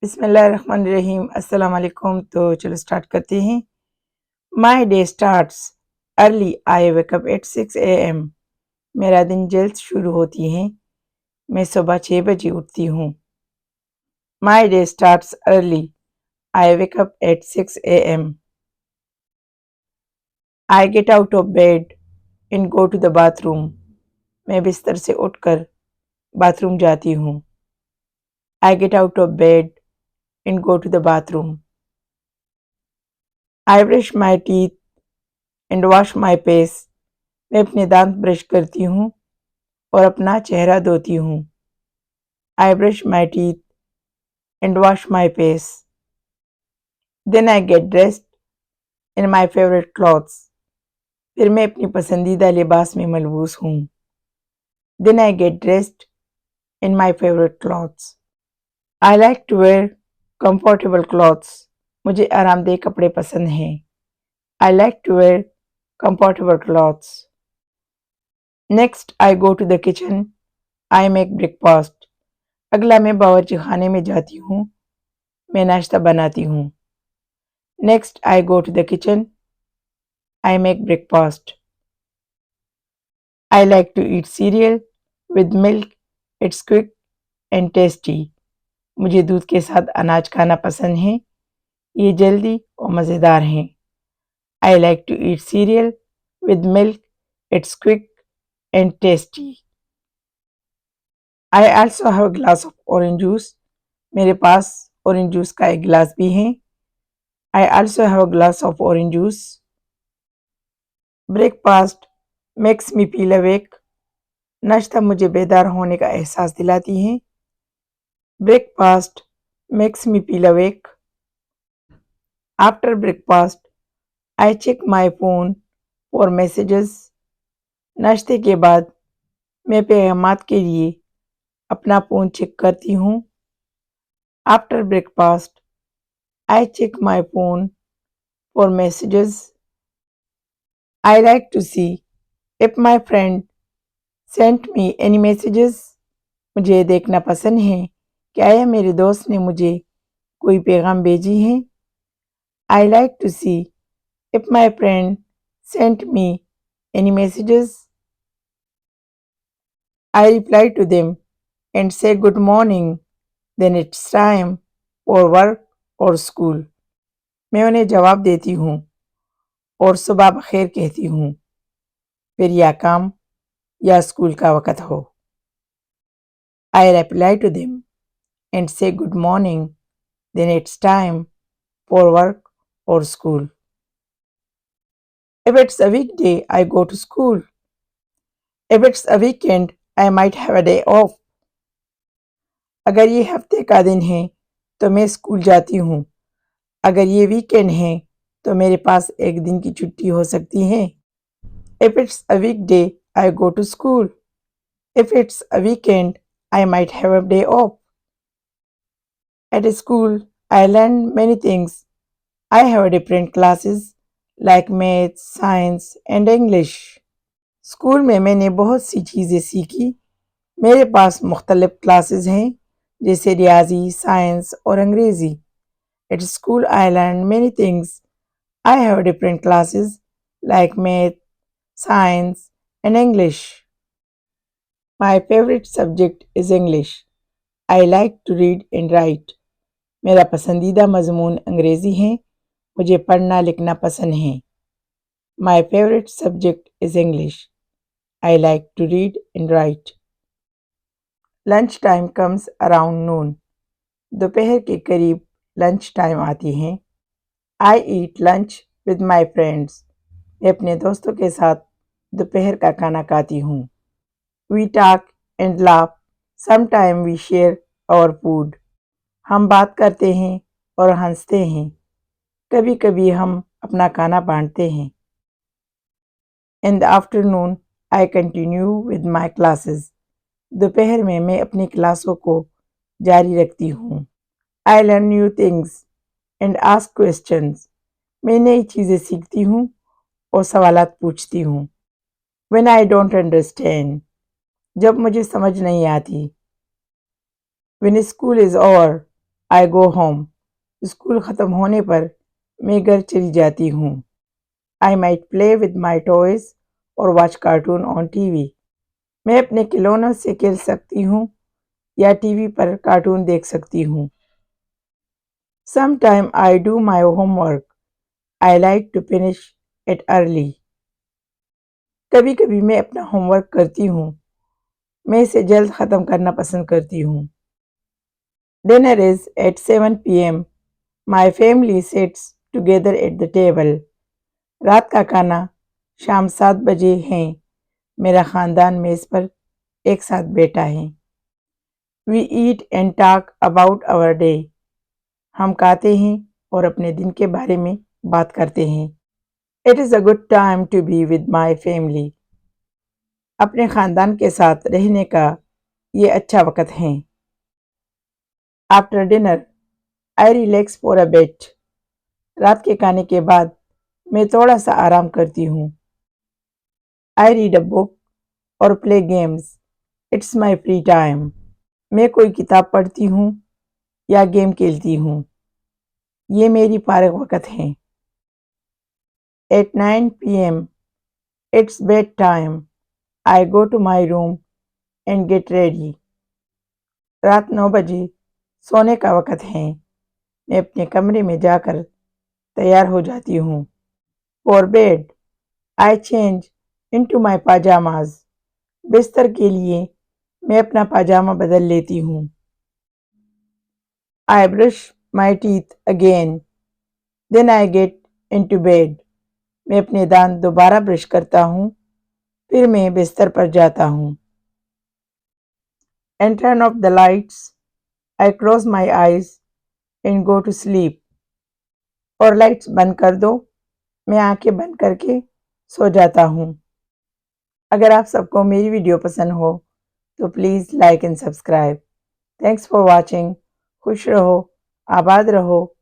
बिस्मिल्लाहिर्रहमानिर्रहीम। अस्सलाम वालेकुम। तो चलो स्टार्ट करते हैं। माई day starts early. I wake up at 6 AM। मेरा दिन जल्द शुरू होती है। मैं सुबह 6 बजे उठती हूँ। My day starts early. I wake up at 6 AM। I get out of bed and go to the bathroom. मैं बिस्तर से उठकर बाथरूम जाती हूँ। I get out of bed and go to the bathroom. I brush my teeth and wash my face. मैं अपने दांत brush करती हूँ और अपना चेहरा धोती हूँ। I brush my teeth and wash my face. Then I get dressed in my favourite clothes. फिर मैं अपनी पसंदीदा लिबास में मलबूस हूँ। Then I get dressed in my favourite clothes. I like to wear comfortable clothes. मुझे आरामदेह कपड़े पसंद हैं। I like to wear comfortable clothes. Next I go to the kitchen. I make breakfast. अगला मैं बावर्ची खाने में जाती हूँ। मैं नाश्ता बनाती हूँ। Next I go to the kitchen. I make breakfast. I like to eat cereal with milk. It's quick and tasty. मुझे दूध के साथ अनाज खाना पसंद है। ये जल्दी और मज़ेदार हैं। I like to eat cereal with milk. It's quick and tasty. I also have a glass of orange juice. मेरे पास ऑरेंज जूस का एक गिलास भी है। I also have a glass of orange juice. Breakfast makes me feel awake. नाश्ता मुझे बेदार होने का एहसास दिलाती है। Breakfast makes me feel awake. After breakfast I check my phone for messages. नाश्ते के बाद मैं पैगामात के लिए अपना फ़ोन चेक करती हूँ। After breakfast I check my phone for messages. I like to see if my friend sent me any messages. मुझे देखना पसंद है कि आया मेरे दोस्त ने मुझे कोई पैगाम भेजी है। I like to see if my friend sent me any messages. I reply to them and say good morning then it's time for work or school. मैं उन्हें जवाब देती हूँ और सुबह बखैर कहती हूँ। फिर या काम या स्कूल का वक़्त हो। I reply to them and say good morning then it's time for work or school. If it's a weekday, I go to school. If it's a weekend, I might have a day off. अगर ये हफ्ते का दिन है तो मैं school जाती हूँ। अगर ये वीकेंड है तो मेरे पास एक दिन की छुट्टी हो सकती है। If it's a weekday, I go to school. If it's a weekend, I might have a day off. At school, I learn many things. I have different classes like math, science and English. School में मैंने बहुत सी चीज़ें सीखी। मेरे पास मुख्तलिफ classes हैं जैसे रियाजी, science और अंग्रेज़ी। At school I learn many things. I have different classes like math, science and English. My favourite subject is English. I like to read and write. मेरा पसंदीदा मजमून अंग्रेज़ी है। मुझे पढ़ना लिखना पसंद है। माई favourite subject is English. I like to read and write. Lunch time comes around noon. दोपहर के करीब लंच टाइम आती है। I eat lunch with my friends. मैं अपने दोस्तों के साथ दोपहर का खाना खाती हूँ। We talk and laugh. Sometimes we share our food. हम बात करते हैं और हंसते हैं। कभी कभी हम अपना खाना बांटते हैं। In the afternoon, I continue with my classes. दोपहर में मैं अपनी क्लासों को जारी रखती हूँ। I learn new things and ask questions. मैं नई चीज़ें सीखती हूँ और सवालात पूछती हूँ। When I don't understand. जब मुझे समझ नहीं आती। When school is over. I go home. School ख़त्म होने पर मैं घर चली जाती हूँ। I might play with my toys और वॉच कार्टून ऑन टीवी। मैं अपने खिलौनों से खेल सकती हूँ या टीवी पर कार्टून देख सकती हूँ। Some time I do my homework. I like to finish it early. कभी कभी मैं अपना होमवर्क करती हूँ। मैं इसे जल्द ख़त्म करना पसंद करती हूँ। Dinner is at 7 p.m. My family sits together at the table. रात का खाना शाम 7 बजे है। मेरा ख़ानदान मेज़ पर एक साथ बैठा है। We eat and talk about our day. हम खाते हैं और अपने दिन के बारे में बात करते हैं। It is a good time to be with my family. अपने ख़ानदान के साथ रहने का ये अच्छा वक़्त है। After dinner I relax for a bit. रात के खाने के बाद मैं थोड़ा सा आराम करती हूँ। आई रीड अ बुक और play games. It's my free time. मैं कोई किताब पढ़ती हूँ या गेम खेलती हूँ। ये मेरी फारग वक़्त है। At 9 p.m. It's bedtime. I go to my room and get ready. रात 9 बजे सोने का वक़्त है। मैं अपने कमरे में जाकर तैयार हो जाती हूँ। For bed I change into my pyjamas. बिस्तर के लिए मैं अपना पाजामा बदल लेती हूँ। I brush my teeth again, then I get into bed. मैं अपने दांत दोबारा ब्रश करता हूँ, फिर मैं बिस्तर पर जाता हूँ। And turn off the lights. I close my eyes and go to sleep. और लाइट्स बंद कर दो। मैं आंखें बंद करके सो जाता हूँ। अगर आप सबको मेरी वीडियो पसंद हो तो please like and subscribe. Thanks for watching. खुश रहो, आबाद रहो,